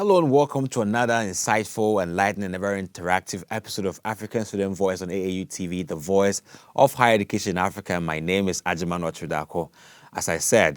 Hello and welcome to another insightful, enlightening, and very interactive episode of African Student Voice on AAU TV, the voice of higher education in Africa. My name is Ajiman Otridako. As I said,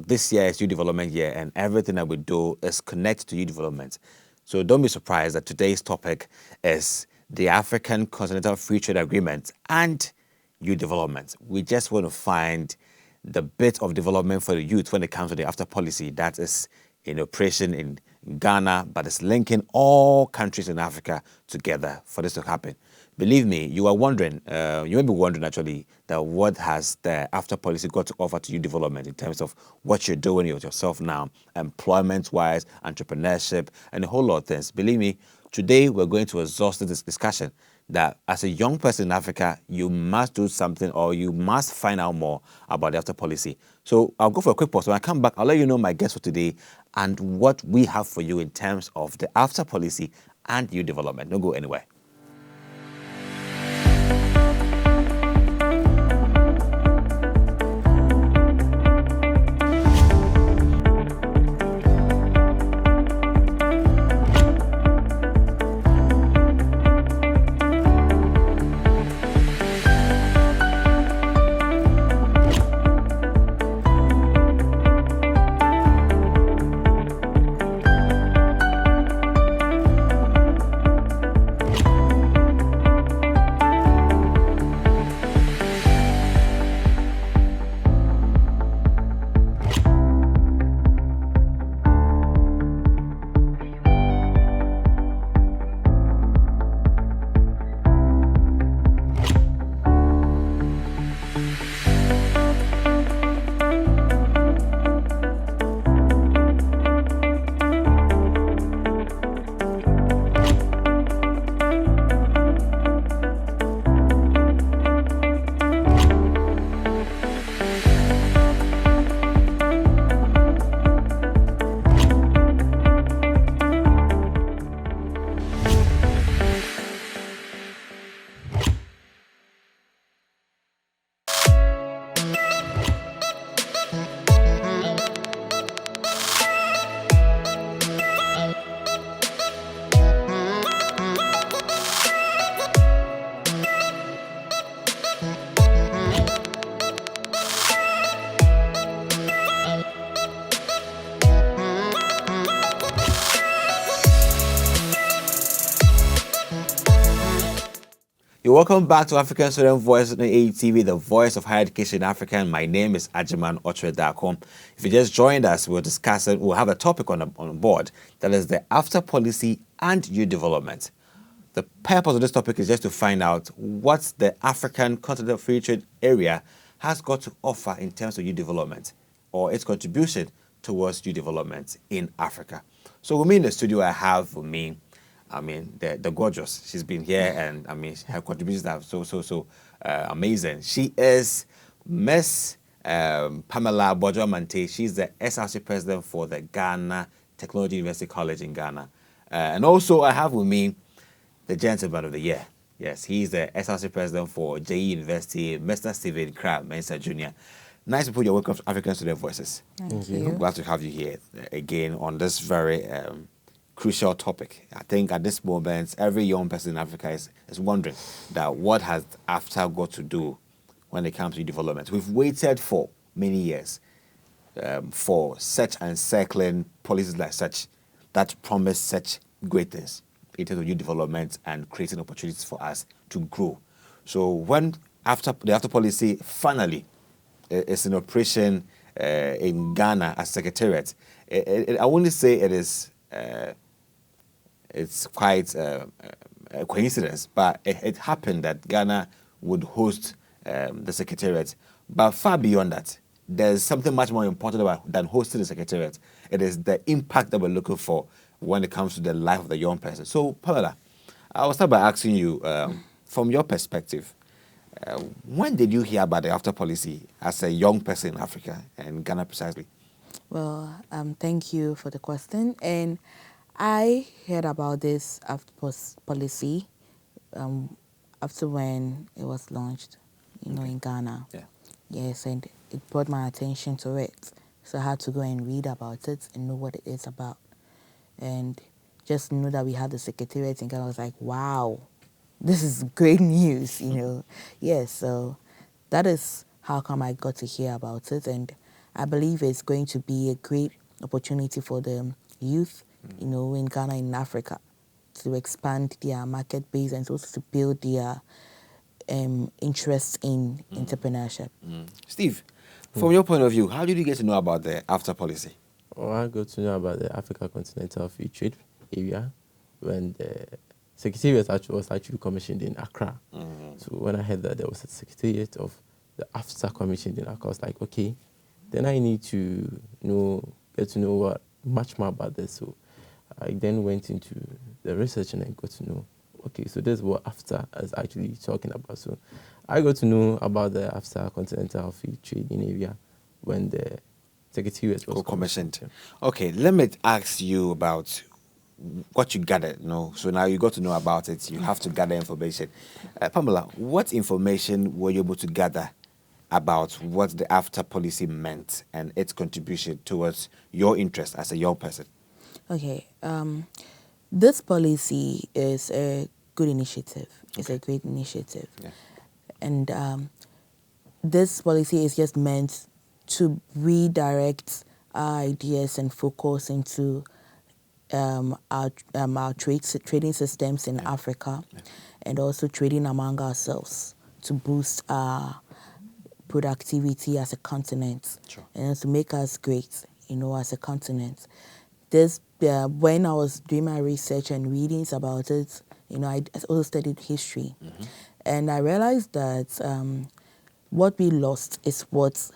this year is youth development year, and everything that we do is connected to youth development. So don't be surprised that today's topic is the African Continental Free Trade Agreement and youth development. We just want to find the bit of development for the youth when it comes to the AfCFTA policy that is in operation in Ghana, but it's linking all countries in Africa together for this to happen. Believe me, you are wondering, you may be wondering actually, that what has the AfCFTA policy got to offer to you development in terms of what you're doing with yourself now, employment-wise, entrepreneurship, and a whole lot of things. Believe me, today we're going to exhaust this discussion that as a young person in Africa, you must do something or you must find out more about the AfCFTA policy. So I'll go for a quick pause. When I come back, I'll let you know my guest for today and what we have for you in terms of the AfCFTA policy and youth development. Don't go anywhere. You're welcome back to African Student Voice on AETV, the voice of higher education in Africa. And my name is Ajiman Otredako. If you just joined us, we'll have a topic on board that is the AfCFTA policy and youth development. The purpose of this topic is just to find out what the African Continental Free Trade Area has got to offer in terms of youth development or its contribution towards youth development in Africa. So with me in the studio, I have with me the gorgeous. She's been here, and her contributions are so amazing. She is Miss Pamela Bojo-Mante. She's the SRC president for the Ghana Technology University College in Ghana. And also I have with me the gentleman of the year. Yes, he's the SRC president for JE University, Mr. Stephen Krah-Mensah Jr. Nice to put your welcome to African Student Voices. Thank you. I'm glad to have you here again on this very crucial topic. I think at this moment, every young person in Africa is wondering that what has AfCFTA got to do when it comes to development. We've waited for many years for such encircling policies like such that promise such great things in terms of youth development and creating opportunities for us to grow. So when after the AfCFTA policy finally is in operation in Ghana as secretariat, I wouldn't say it is it's quite a coincidence, but it happened that Ghana would host the secretariat. But far beyond that, there's something much more important than hosting the secretariat. It is the impact that we're looking for when it comes to the life of the young person. So, Pamela, I'll start by asking you, from your perspective, when did you hear about the AfCFTA policy as a young person in Africa and Ghana precisely? Well, thank you for the question. And I heard about this AfCFTA policy after when it was launched, in Ghana. Yeah. Yes, and it brought my attention to it. So I had to go and read about it and know what it is about. and just know that we had the secretariat in Ghana. I was like, wow, this is great news, Yes, so that is how come I got to hear about it, and I believe it's going to be a great opportunity for the youth, in Ghana and in Africa, to expand their market base and also to build their interest in entrepreneurship. Steve, from your point of view, how did you get to know about the AfCFTA policy? Well, I got to know about the Africa Continental Free Trade Area when the Secretariat was actually commissioned in Accra. So when I heard that there was a Secretariat of the AfCFTA commissioned in Accra, I was like, okay, then I need to get to know much more about this. So I then went into the research and I got to know, okay, so this is what AfCFTA is actually talking about. So I got to know about the AfCFTA Continental Free Trading Area when the Secretariat was commissioned. commissioned. Okay, let me ask you about what you gathered. So now you got to know about it. You have to gather information. Pamela, what information were you able to gather about what the AfCFTA policy meant and its contribution towards your interest as a young person? Okay, this policy is a good initiative. It's a great initiative. Yeah. And this policy is just meant to redirect our ideas and focus into our trading systems in Africa, and also trading among ourselves to boost our productivity as a continent, and to make us great, as a continent. This when I was doing my research and readings about it, I also studied history, and I realized that what we lost is what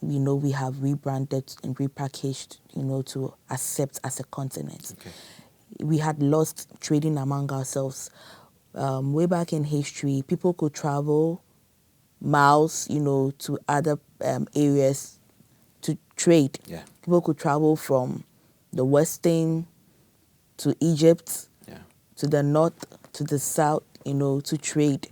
we have rebranded and repackaged, to accept as a continent. Okay. We had lost trading among ourselves. Way back in history, people could travel miles, to other areas to trade. Yeah. People could travel from the western to Egypt, to the north, to the south, to trade.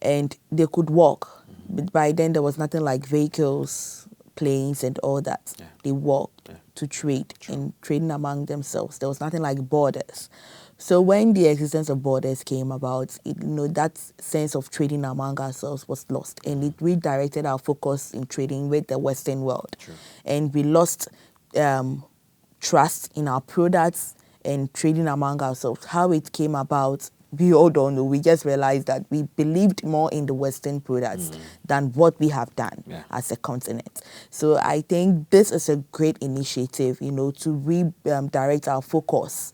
And they could walk. But by then there was nothing like vehicles, planes and all that. They walked to trade and trading among themselves. There was nothing like borders. So when the existence of borders came about, that sense of trading among ourselves was lost, and it redirected our focus in trading with the Western world. And we lost trust in our products and trading among ourselves. How it came about, we all don't know. We just realized that we believed more in the Western products than what we have done as a continent. So I think this is a great initiative, to redirect our focus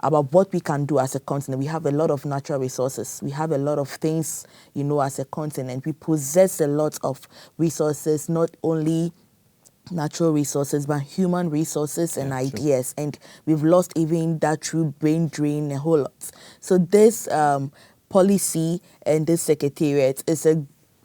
about what we can do as a continent. We have a lot of natural resources. We have a lot of things, as a continent. We possess a lot of resources, not only natural resources, but human resources and ideas. And we've lost even that true brain drain a whole lot. So this policy and this secretariat is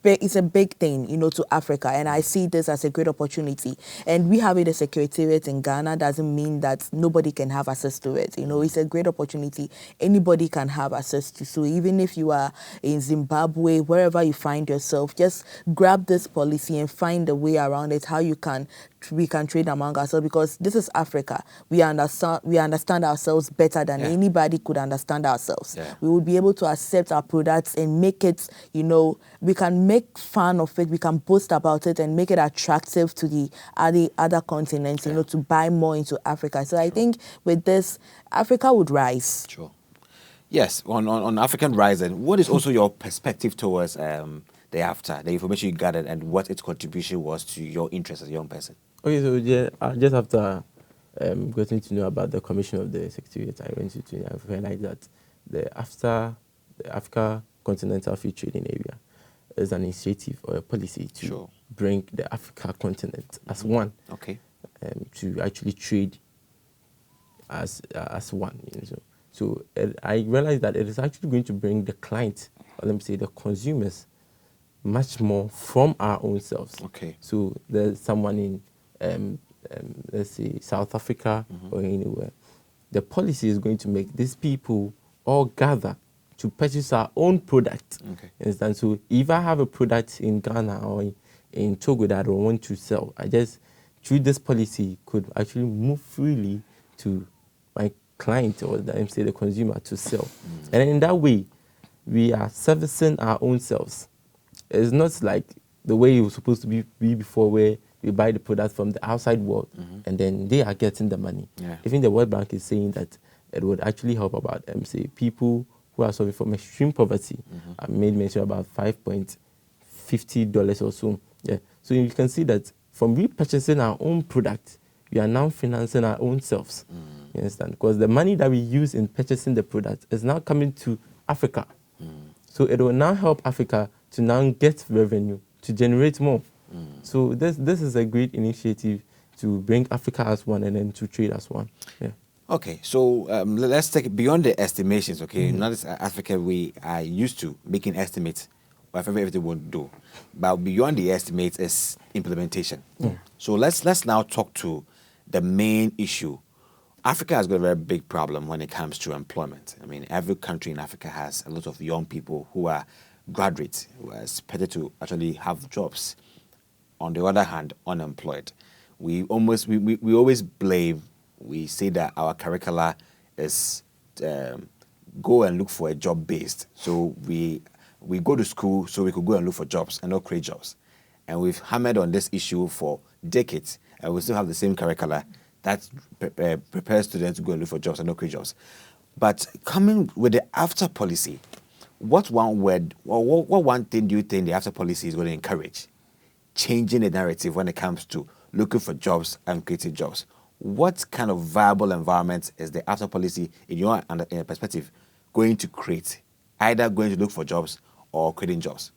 it's a big thing, to Africa, and I see this as a great opportunity. And we having a secretariat in Ghana doesn't mean that nobody can have access to it. It's a great opportunity. Anybody can have access to. So even if you are in Zimbabwe, wherever you find yourself, just grab this policy and find a way around it, how we can trade among ourselves, because this is Africa. We understand ourselves better than anybody could understand ourselves. We will be able to accept our products and make it, we can make fun of it, we can boast about it and make it attractive to the other continents, to buy more into Africa. So I think with this, Africa would rise. Sure. Yes, on African rising, what is also your perspective towards the AfCFTA, the information you gathered, and what its contribution was to your interest as a young person? Okay, so just after getting to know about the commission of the Secretariat, I went to I realized that the AfCFTA, the Africa Continental Free Trading Area, is an initiative or a policy to bring the Africa continent as one. Okay. To actually trade as one. So I realized that it is actually going to bring the client, or let me say the consumers, much more from our own selves. Okay. So there's someone in, let's say, South Africa or anywhere. The policy is going to make these people all gather to purchase our own product. Okay. Understand? So if I have a product in Ghana or in Togo that I don't want to sell, I just, through this policy, could actually move freely to my client or the consumer to sell. And in that way, we are servicing our own selves. It's not like the way it was supposed to be before, where we buy the product from the outside world and then they are getting the money. Yeah. Even the World Bank is saying that it would actually help about say people who are suffering from extreme poverty. I made mention about $5.50 or so. Yeah. So you can see that from repurchasing our own product, we are now financing our own selves. You understand? Because the money that we use in purchasing the product is now coming to Africa. So it will now help Africa to now get revenue, to generate more. So this is a great initiative to bring Africa as one and then to trade as one. Yeah. Okay, so let's take it beyond the estimations, okay? Not as Africa, we are used to making estimates of everything we do. But beyond the estimates is implementation. So let's now talk to the main issue. Africa has got a very big problem when it comes to employment. I mean, every country in Africa has a lot of young people who are graduates, who are expected to actually have jobs. On the other hand, unemployed. We always blame, we say that our curricula is go and look for a job based. So we go to school so we could go and look for jobs and not create jobs. And we've hammered on this issue for decades, and we still have the same curricula that prepares students to go and look for jobs and not create jobs. But coming with the AfCFTA policy, what one thing do you think the AfCFTA policy is going to encourage? Changing the narrative when it comes to looking for jobs and creating jobs. What kind of viable environment is the AfCFTA policy, in your perspective, going to create? Either going to look for jobs or creating jobs?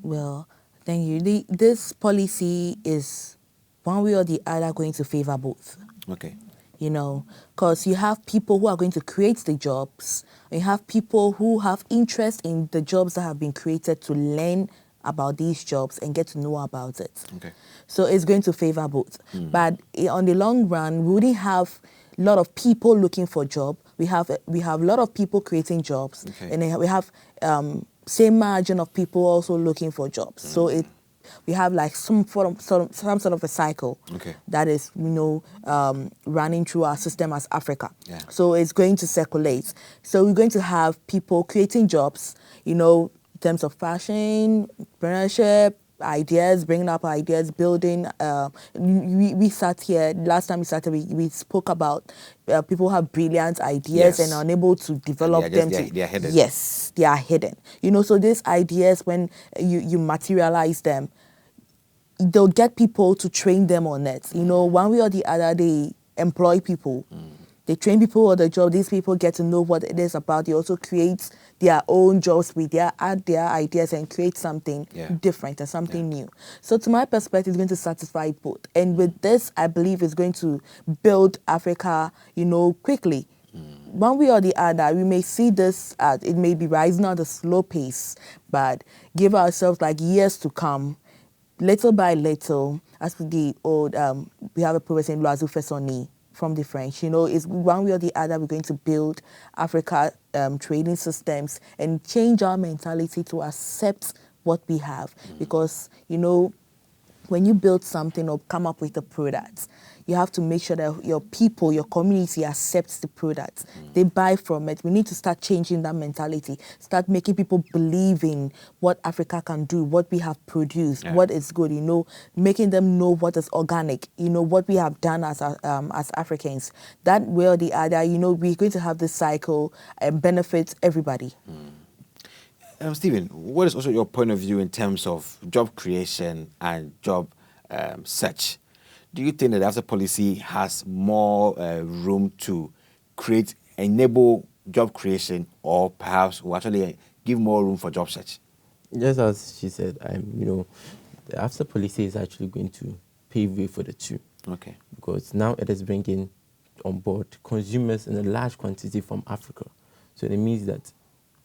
Well, thank you. This policy is one way or the other going to favor both. Okay. You know, because you have people who are going to create the jobs. You have people who have interest in the jobs that have been created to learn about these jobs and get to know about it. Okay. So it's going to favor both. But on the long run, we wouldn't have a lot of people looking for jobs. We have a lot of people creating jobs, and then we have same margin of people also looking for jobs. So we have like some sort of a cycle that is running through our system as Africa. Yeah. So it's going to circulate. So we're going to have people creating jobs, in terms of fashion, entrepreneurship, ideas, bringing up ideas, building. We sat here, last time we sat here, we spoke about people who have brilliant ideas and are unable to develop them. They are hidden. Yes, they are hidden. So these ideas, when you materialize them, they'll get people to train them on it. One way or the other, they employ people. They train people on the job. These people get to know what it is about. They also create their own jobs add their ideas and create something different and something new. So to my perspective, it's going to satisfy both. And with this, I believe it's going to build Africa, quickly. One way or the other, we may see this, it may be rising at a slow pace, but give ourselves like years to come, little by little, as the old, we have a proverb saying, "L'oiseau fait son nid," from the French. Is one way or the other, we're going to build Africa trading systems and change our mentality to accept what we have. Because, when you build something or come up with a product, you have to make sure that your people, your community accepts the product. They buy from it. We need to start changing that mentality, start making people believe in what Africa can do, what we have produced, what is good, making them know what is organic, what we have done as Africans. That way or the other, we're going to have this cycle and benefit everybody. Stephen, what is also your point of view in terms of job creation and job search? Do you think that the AfCFTA policy has more room to enable job creation, or perhaps will actually give more room for job search? Just as she said, the AfCFTA policy is actually going to pave way for the two. Okay. Because now it is bringing on board consumers in a large quantity from Africa. So it means that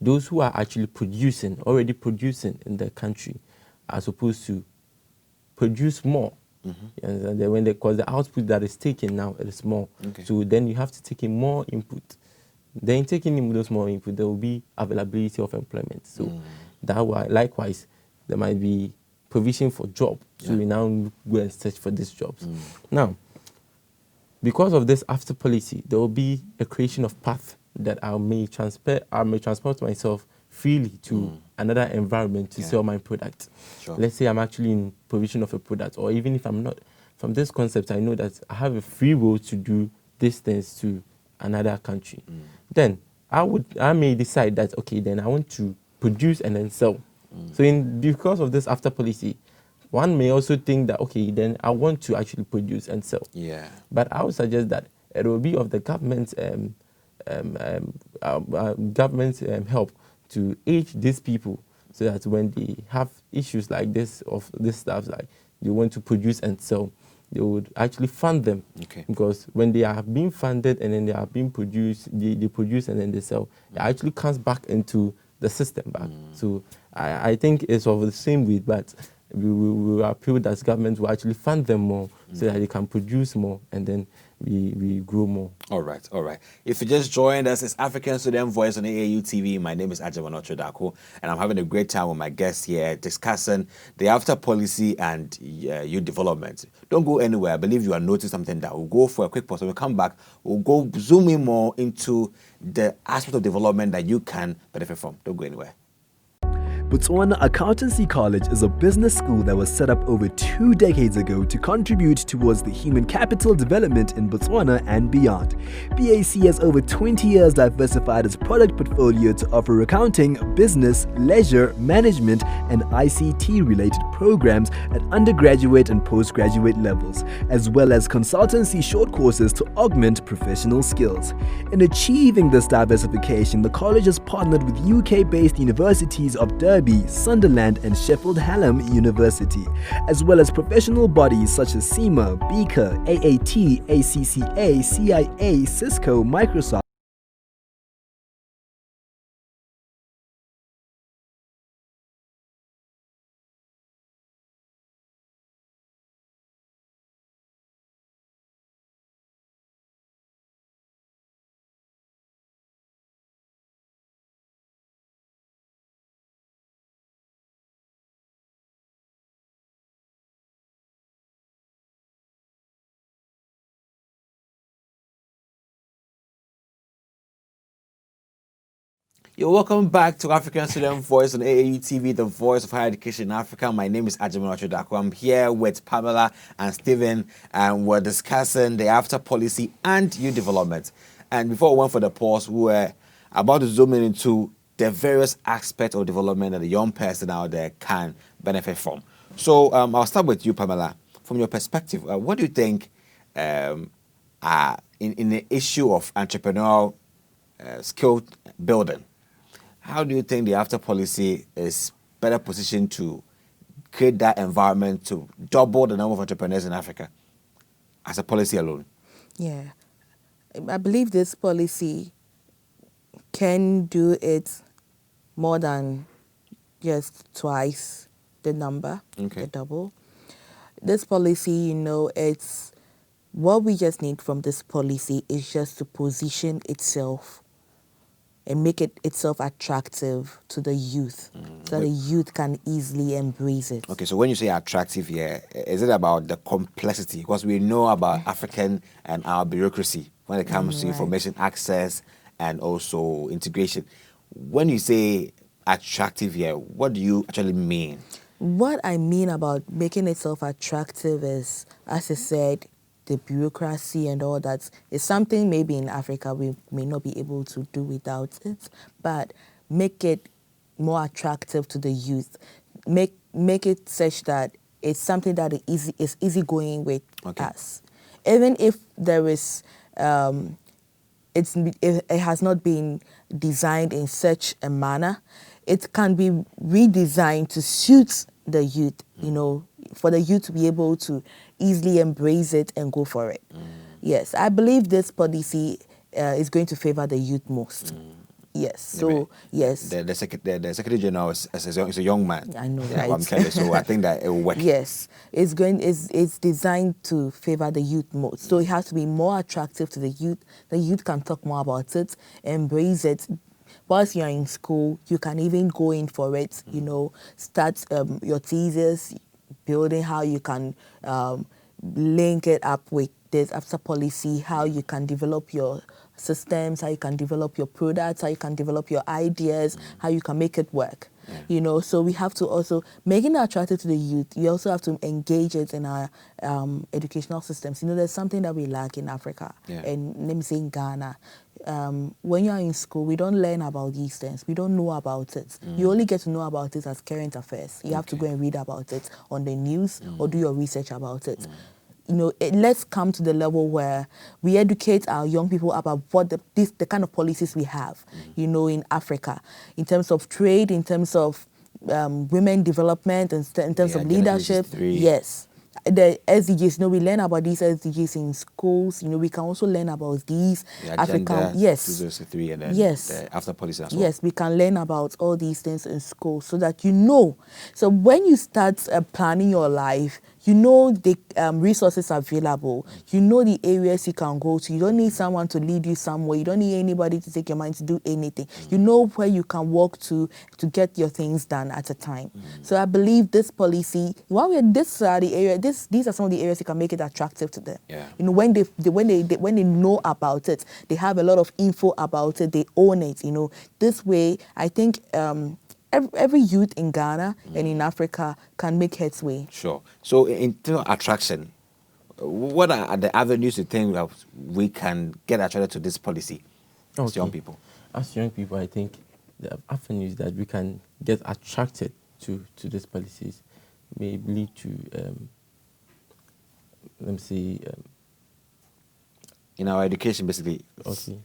those who are actually already producing in the country, are supposed to produce more. And because the output that is taken now, it is small. So then you have to take in more input. Then taking in those more input, there will be availability of employment. So likewise, there might be provision for job. So we now go and search for these jobs. Now, because of this after policy, there will be a creation of path that I may transport myself freely to another environment to sell my product. Sure. Let's say I'm actually in provision of a product, or even if I'm not. From this concept, I know that I have a free will to do these things to another country. Then I may decide that, okay, then I want to produce and then sell. So because of this after policy, one may also think that, okay, then I want to actually produce and sell. Yeah. But I would suggest that it will be of the government's help to aid these people, so that when they have issues like this, of this stuff, like they want to produce and sell, they would actually fund them. Okay. Because when they are being funded and then they are being produced, they produce and then they sell, it actually comes back into the system back. So I think it's of the same way, but we appeal that government will actually fund them more, so that they can produce more, and then we grow more. All right, all right. If you just joined us, it's African Student Voice on AAU TV. My name is Ajaman Otrodako, and I'm having a great time with my guests here discussing the after policy and youth development. Don't go anywhere. I believe you are noticing something that we'll go for a quick pause. When we come back, we'll go zoom in more into the aspect of development that you can benefit from. Don't go anywhere. Botswana Accountancy College is a business school that was set up over 2 decades ago to contribute towards the human capital development in Botswana and beyond. BAC has over 20 years diversified its product portfolio to offer accounting, business, leisure, management, and ICT-related programs at undergraduate and postgraduate levels, as well as consultancy short courses to augment professional skills. In achieving this diversification, the college has partnered with UK-based universities of Derby, Sunderland, and Sheffield Hallam University, as well as professional bodies such as SEMA, Beaker, AAT, ACCA, CIA, Cisco, Microsoft. You're welcome back to African Student Voice on AAU TV, the voice of higher education in Africa. My name is Ajaman Otrodako. I'm here with Pamela and Stephen, and we're discussing the after policy and youth development. And before we went for the pause, we were about to zoom in into the various aspects of development that the young person out there can benefit from. So I'll start with you, Pamela. From your perspective, what do you think in the issue of entrepreneurial skill building? How do you think the after policy is better positioned to create that environment to double the number of entrepreneurs in Africa as a policy alone? Yeah, I believe this policy can do it more than just twice the number, Okay. the double. This policy, it's what we just need from this policy is just to position itself and make it itself attractive to the youth, so that the youth can easily embrace it. Okay, so when you say attractive here, is it about the complexity? Because we know about African and our bureaucracy when it comes to Right. information access and also integration. When you say attractive here, what do you actually mean? What I mean about making itself attractive is, as I said, the bureaucracy and all that is something maybe in Africa we may not be able to do without it, but make it more attractive to the youth. Make it such that it's something that is easy going with us. Even if there is, it has not been designed in such a manner, it can be redesigned to suit the youth, for the youth to be able to easily embrace it and go for it. Yes, I believe this policy is going to favor the youth most. Yes, so yes. The Secretary General is a young man. I know, Yeah, right? I'm telling you, so I think that it will work. Yes, it's designed to favor the youth most. So it has to be more attractive to the youth. The youth can talk more about it, embrace it. Whilst you're in school, you can even go in for it, start your thesis, building how you can link it up with there's after policy, how you can develop your systems, how you can develop your products, how you can develop your ideas, how you can make it work. You know, so we have to also, making it attractive to the youth, you also have to engage it in our educational systems. You know, there's something that we lack in Africa, and let me say in Ghana. When you're in school, we don't learn about these things. We don't know about it. You only get to know about it as current affairs. You have to go and read about it on the news or do your research about it. You know, let's come to the level where we educate our young people about what the kind of policies we have, you know, in Africa, in terms of trade, in terms of women development, and in terms of leadership. Yes. The SDGs, you know, we learn about these SDGs in schools. You know, we can also learn about these African, 2003 and then the after policy as well. Yes, we can learn about all these things in school so that you know. So when you start planning your life, you know the resources available. You know the areas you can go to. You don't need someone to lead you somewhere. You don't need anybody to take your mind to do anything. You know where you can walk to get your things done at a time. So I believe this policy, these are some of the areas you can make it attractive to them. You know, when they know about it, they have a lot of info about it. They own it. You know, this way, I think. Every youth in Ghana and in Africa can make headway. Sure. So in terms of attraction, what are the avenues you think that we can get attracted to this policy as young people? As young people, I think the avenues that we can get attracted to these policies may lead to, let me see. In our education, basically,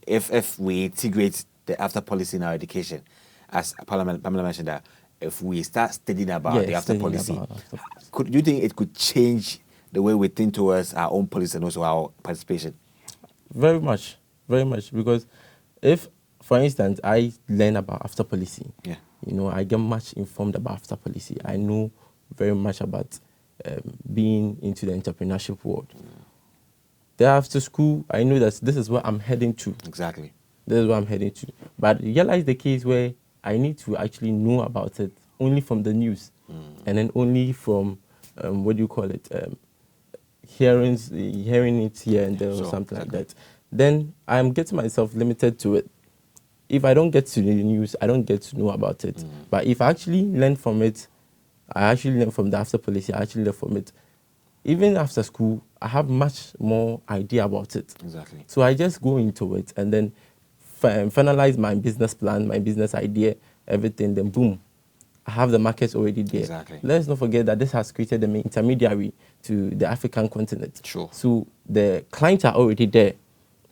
if we integrate the after policy in our education, as Pamela mentioned, that if we start studying about the after policy, do you think it could change the way we think towards our own policy and also our participation? Very much. Because if, for instance, I learn about after policy, you know, I get much informed about after policy. I know very much about being into the entrepreneurship world. Then after school, I know that this is what I'm heading to. Exactly. This is what I'm heading to. But realize the case where I need to actually know about it only from the news, and then only from hearing it here and there or something like that. Then I'm getting myself limited to it. If I don't get to the news, I don't get to know about it. But if I actually learn from it, I actually learn from the after policy, I actually learn from it. Even after school, I have much more idea about it. Exactly. So I just go into it and then finalize my business plan, my business idea, everything, then boom, I have the market already there. Exactly. Let's not forget that this has created an intermediary to the African continent. Sure. So the clients are already there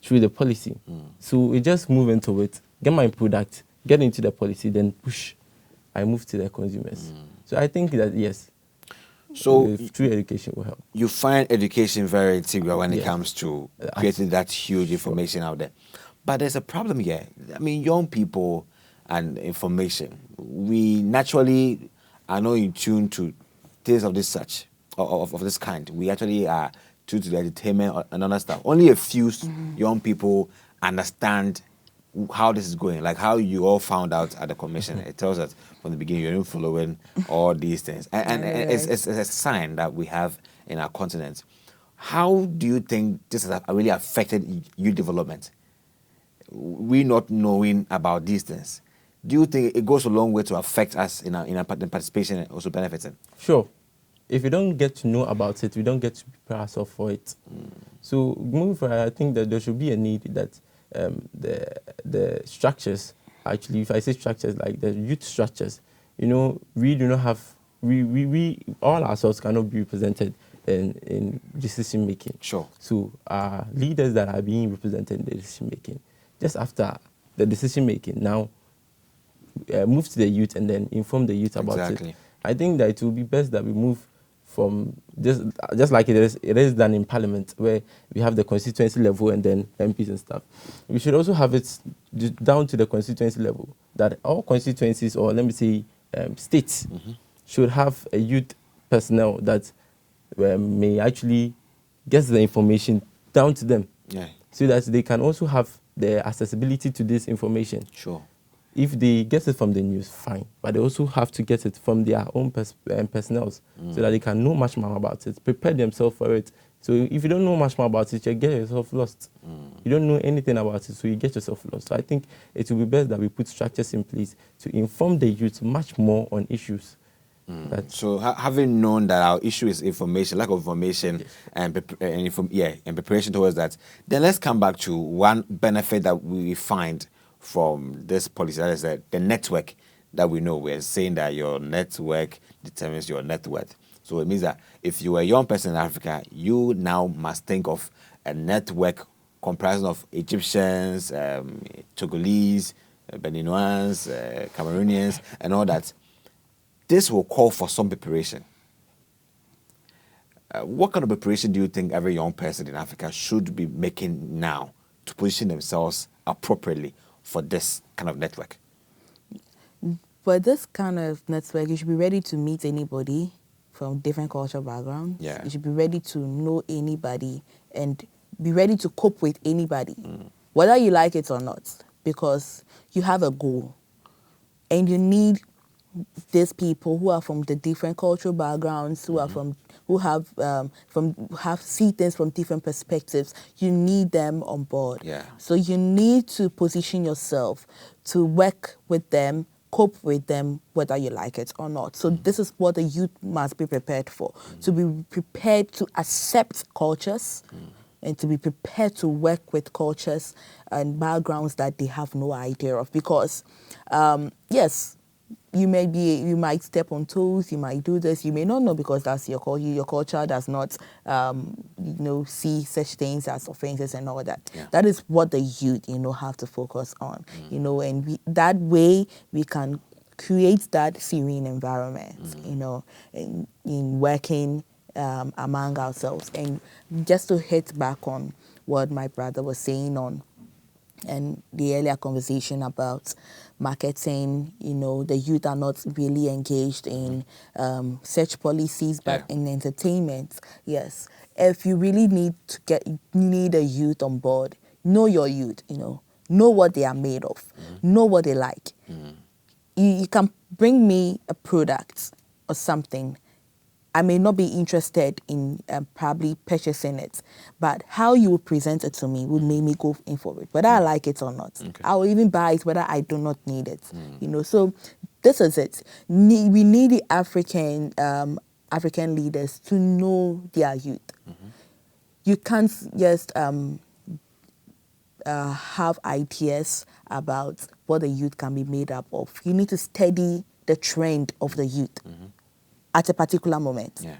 through the policy. So we just move into it, get my product, get into the policy, then push, I move to the consumers. So I think that, yes, so true education will help. You find education very integral when it comes to creating that huge information out there. But there's a problem here. I mean, young people and information, we naturally are not in tune to things of this such, of this kind. We actually are tuned to the entertainment and other stuff. Only a few young people understand how this is going, like how you all found out at the commission. It tells us from the beginning you're not following all these things. And it's a sign that we have in our continent. How do you think this has really affected youth development? We not knowing about these things. Do you think it goes a long way to affect us in our participation and also benefiting? Sure. If we don't get to know about it, we don't get to prepare ourselves for it. So moving forward, I think that there should be a need that the structures, actually, if I say structures, like the youth structures, you know, we do not have, we all ourselves cannot be represented in decision making. Sure. So leaders that are being represented in the decision making, just after the decision making, now move to the youth and then inform the youth about it. I think that it will be best that we move from just like it is done in Parliament, where we have the constituency level and then MPs and stuff. We should also have it down to the constituency level, that all constituencies, or let me say states, should have a youth personnel that may actually get the information down to them, so that they can also have the accessibility to this information. Sure. If they get it from the news, fine. But they also have to get it from their own personnel, so that they can know much more about it, prepare themselves for it, So if you don't know much more about it, you get yourself lost. You don't know anything about it, so you get yourself lost. So I think it will be best that we put structures in place to inform the youth much more on issues. So having known that our issue is information, lack of information, Yes. and preparation towards that, then let's come back to one benefit that we find from this policy. That is the network that we know. We're saying that your network determines your net worth. So it means that if you are a young person in Africa, you now must think of a network comprising of Egyptians, Togolese, Beninois, Cameroonians, and all that. This will call for some preparation. What kind of preparation do you think every young person in Africa should be making now to position themselves appropriately for this kind of network? For this kind of network, you should be ready to meet anybody from different cultural backgrounds. Yeah. You should be ready to know anybody and be ready to cope with anybody, whether you like it or not, because you have a goal. And you need these people who are from the different cultural backgrounds, who are who have see things from different perspectives. You need them on board. Yeah. So you need to position yourself to work with them, cope with them, whether you like it or not. So this is what the youth must be prepared for, to be prepared to accept cultures and to be prepared to work with cultures and backgrounds that they have no idea of. Because, yes, you might step on toes, you might do this, you may not know because that's your culture. Your culture does not, see such things as offenses and all that. Yeah. That is what the youth, have to focus on, and that way we can create that serene environment, in working among ourselves. And just to hit back on what my brother was saying on and the earlier conversation about marketing, the youth are not really engaged in such policies, but in entertainment. Yes, if you really need a youth on board, know your youth, know what they are made of, know what they like. You can bring me a product or something. I may not be interested in probably purchasing it, but how you will present it to me would make me go in for it, whether I like it or not. Okay. I will even buy it whether I do not need it. So this is it. We need the African leaders to know their youth. You can't just have ideas about what the youth can be made up of. You need to study the trend of the youth at a particular moment. Yeah.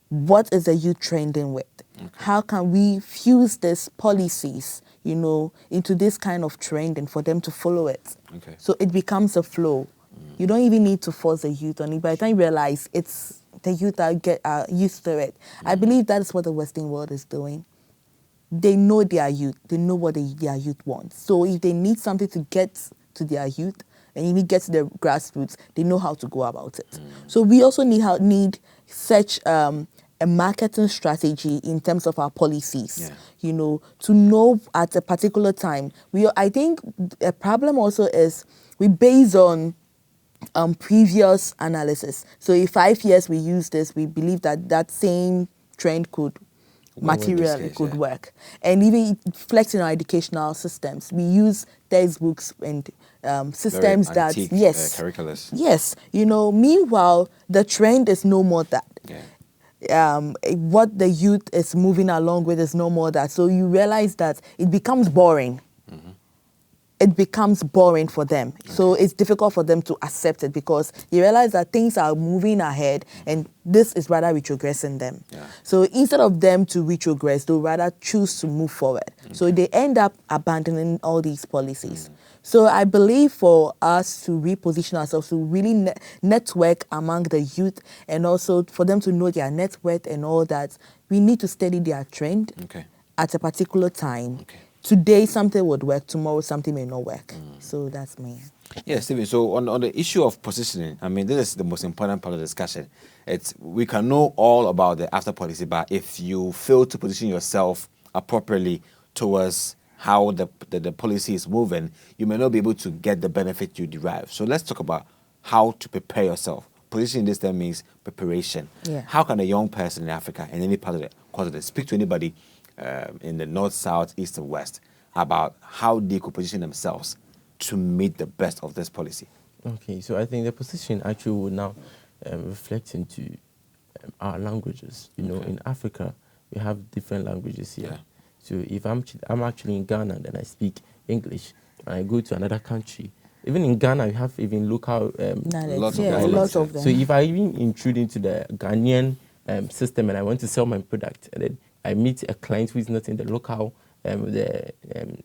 What is the youth trending with? Okay. How can we fuse these policies, into this kind of trend and for them to follow it? Okay. So it becomes a flow. You don't even need to force the youth on it. By the time you realize it's the youth that are used to it. I believe that is what the Western world is doing. They know their youth. They know what their youth wants. So if they need something to get to their youth, and if it gets to the grassroots, they know how to go about it. So we also need such a marketing strategy in terms of our policies. Yeah. To know at a particular time. I think a problem also is we base on previous analysis. So if 5 years we use this, we believe that same trend could work. And even flexing our educational systems. We use textbooks and systems Very that, antique, yes. curriculums. Yes. Meanwhile, the trend is no more that. Yeah. What the youth is moving along with is no more that. So you realize that it becomes boring. It becomes boring for them. Okay. So it's difficult for them to accept it because you realize that things are moving ahead and this is rather retrogressing them. Yeah. So instead of them to retrogress, they'll rather choose to move forward. Okay. So they end up abandoning all these policies. So I believe for us to reposition ourselves, to really network among the youth and also for them to know their net worth and all that, we need to study their trend at a particular time. Okay. Today something would work, tomorrow something may not work. So that's me. Yes, Stephen. So on the issue of positioning, this is the most important part of the discussion. We can know all about the after policy, but if you fail to position yourself appropriately towards how the policy is moving, you may not be able to get the benefit you derive. So let's talk about how to prepare yourself. Positioning this then means preparation. Yeah. How can a young person in Africa, in any part of the continent. Speak to anybody in the north, south, east, and west about how they could position themselves to meet the best of this policy. Okay, so I think the position actually will now reflect into our languages. You know, in Africa, we have different languages here. Yeah. So if I'm actually in Ghana, then I speak English, and I go to another country. Even in Ghana, we have even local Lots of yeah, dialects, lots yeah. of them. So if I even intrude into the Ghanaian system and I want to sell my product, and then I meet a client who is not in the local,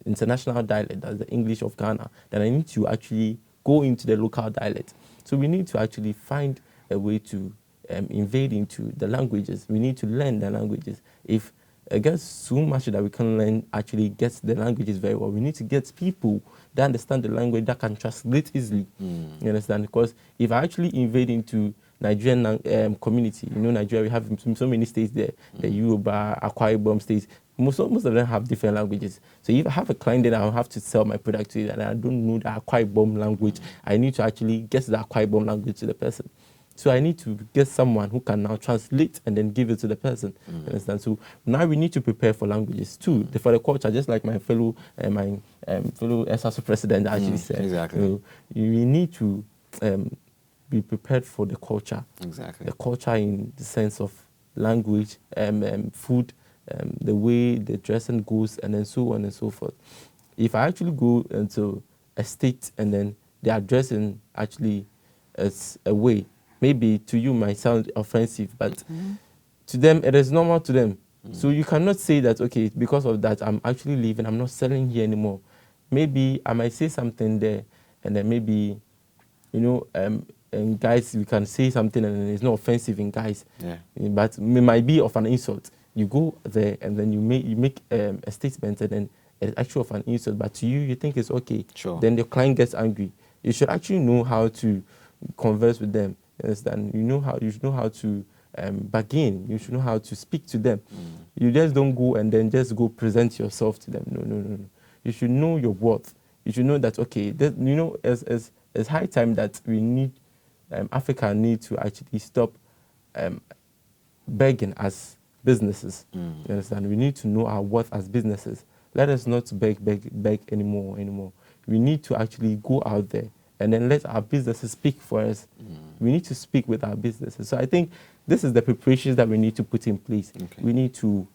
international dialect, that's the English of Ghana, then I need to actually go into the local dialect. So we need to actually find a way to invade into the languages. We need to learn the languages. If I guess so much that we can learn actually gets the languages very well. We need to get people that understand the language that can translate easily. You understand? Because if I actually invade into Nigerian community, you know, Nigeria, we have so many states there, the Yoruba, Akwa Ibom states. Most of them have different languages. So if I have a client that I'll have to sell my product to, and I don't know the Akwa Ibom language, I need to actually get the Akwa Ibom language to the person. So I need to get someone who can now translate and then give it to the person. Understand? So now we need to prepare for languages too, for the culture, just like my fellow SASO president actually said. Exactly. You know, we need to be prepared for the culture. Exactly. The culture in the sense of language, food, the way the dressing goes, and then so on and so forth. If I actually go into a state and then they are dressing actually as a way, maybe to you might sound offensive, but to them, it is normal to them. So you cannot say that, okay, because of that, I'm actually leaving, I'm not selling here anymore. Maybe I might say something there, and then maybe, you know, and guys, we can say something and it's not offensive in guys, but it might be of an insult. You go there and then you make a statement and then it's actually of an insult, but to you, you think it's okay. Sure. Then the client gets angry. You should actually know how to converse with them. You understand? You should know how to bargain. You should know how to speak to them. You just don't go and then just go present yourself to them. No. You should know your worth. You should know that, okay, it's high time that we need, Africa need to actually stop begging as businesses. You understand? We need to know our worth as businesses. Let us not beg anymore. We need to actually go out there and then let our businesses speak for us. We need to speak with our businesses. So I think this is the preparations that we need to put in place. We need to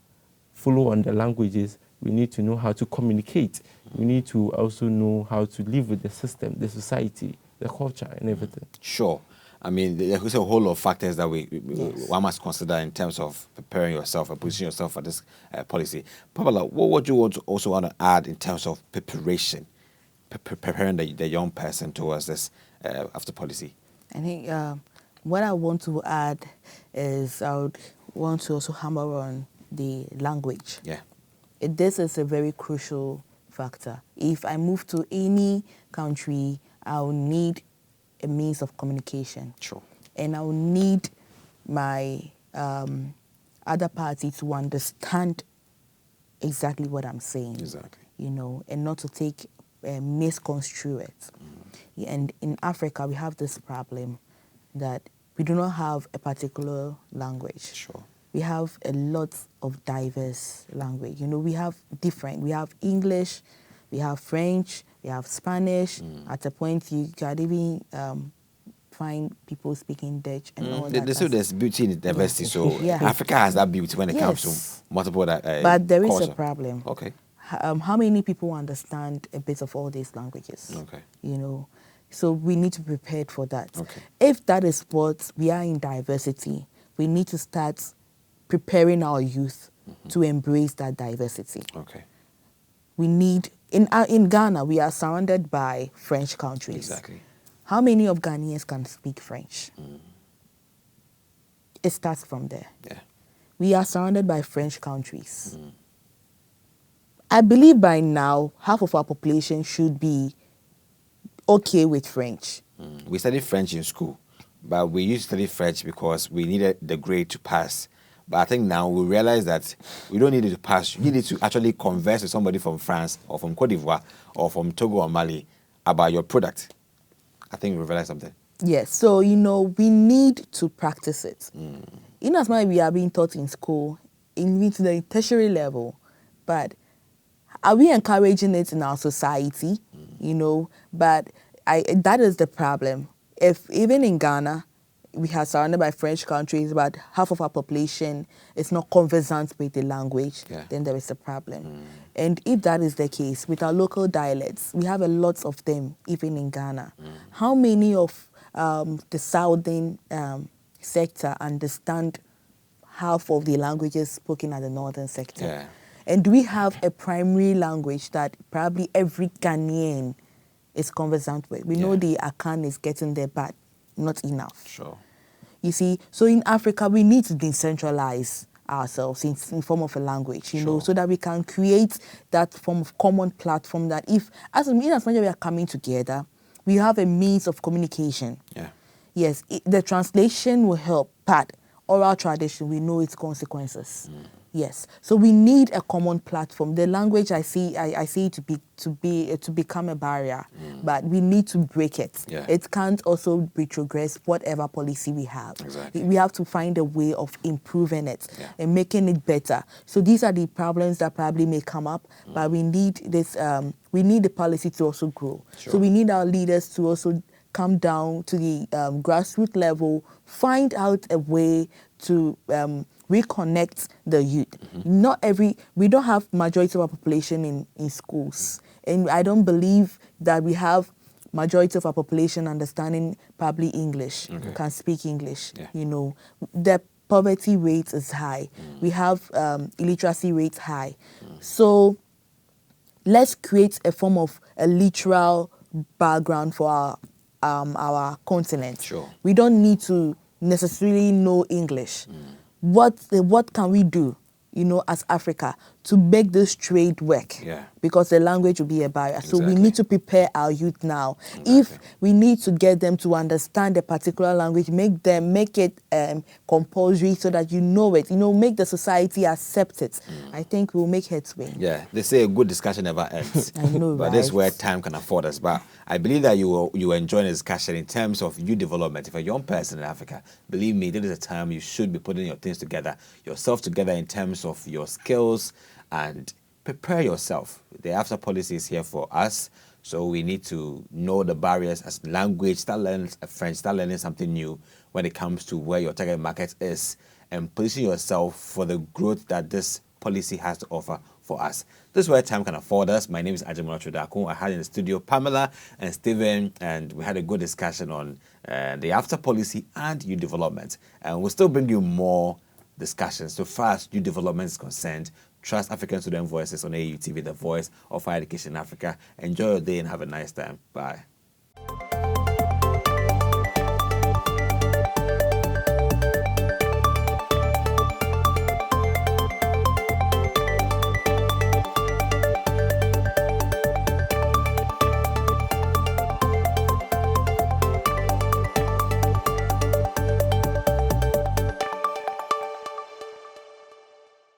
follow on the languages. We need to know how to communicate. We need to also know how to live with the system, the society, the culture, and everything. Sure. I mean, there's a whole lot of factors that one must consider in terms of preparing yourself and positioning yourself for this policy. Pamela, what would you also want to add in terms of preparation, preparing the young person towards this after policy? I think what I want to add is I would want to also hammer on the language. Yeah. This is a very crucial factor. If I move to any country, I'll need a means of communication. Sure. And I'll need my other party to understand exactly what I'm saying. Exactly. You know, and not to take misconstrue it. And in Africa, we have this problem that we do not have a particular language. Sure. We have a lot of diverse language. You know, we have English, we have French, we have Spanish. At a point, you can even find people speaking Dutch and all that. There's beauty in diversity. So Yeah. Africa has that beauty when it comes to multiple but there is culture. a problem. Okay. How many people understand a bit of all these languages? Okay. You know, so we need to be prepared for that. Okay. If that is what we are in diversity, we need to start preparing our youth to embrace that diversity. Okay. We need, in Ghana, we are surrounded by French countries. Exactly. How many of Ghanaians can speak French? It starts from there. Yeah. We are surrounded by French countries. I believe by now, half of our population should be okay with French. We studied French in school, but we used to study French because we needed the grade to pass. But I think now we realize that we don't need it to pass. You need to actually converse with somebody from France or from Cote d'Ivoire or from Togo or Mali about your product. I think we realize something. Yes, so, you know, we need to practice it. In as much as we are being taught in school, even to the tertiary level. But are we encouraging it in our society? You know, but that is the problem. If even in Ghana, we are surrounded by French countries, but half of our population is not conversant with the language, then there is a problem. And if that is the case, with our local dialects, we have a lot of them, even in Ghana. How many of the southern sector understand half of the languages spoken at the northern sector? Yeah. And do we have a primary language that probably every Ghanaian is conversant with? We know the Akan is getting there, but not enough. Sure. You see, so in Africa, we need to decentralize ourselves in form of a language, you know, so that we can create that form of common platform that if, as much as we are coming together, we have a means of communication. Yeah. Yes, the translation will help, but oral tradition, we know its consequences. Yes, so we need a common platform. The language I see to become a barrier, but we need to break it. Yeah. It can't also retrogress whatever policy we have. Exactly. We have to find a way of improving it and making it better. So these are the problems that probably may come up, but we need this. We need the policy to also grow. Sure. So we need our leaders to also come down to the grassroots level, find out a way to reconnect the youth. We don't have majority of our population in schools. And I don't believe that we have majority of our population understanding probably English, can speak English. You know, the poverty rate is high. We have illiteracy rates high. So let's create a form of a literal background for our continent. Sure. We don't need to necessarily know English. What can we do, you know, as Africa to make this trade work? Yeah. Because the language will be a barrier. So we Exactly. need to prepare our youth now. Exactly. If we need to get them to understand a particular language, make it compulsory so that you know it, you know, make the society accept it. I think we'll make headway. Yeah, they say a good discussion never ends. I know, But this is right? where time can afford us. But I believe that you will enjoy the discussion in terms of youth development. If a young person in Africa, believe me, this is a time you should be putting your things together, yourself together in terms of your skills, and prepare yourself. The AfCFTA policy is here for us, so we need to know the barriers as language, start learning French, start learning something new when it comes to where your target market is, and position yourself for the growth that this policy has to offer for us. This is where time can afford us. My name is Ajamono Trodako. I had in the studio Pamela and Stephen, and we had a good discussion on the AfCFTA policy and youth development. And we'll still bring you more discussions. So far as youth development is concerned, trust African Student Voices on AU TV, the voice of higher education in Africa. Enjoy your day and have a nice time. Bye.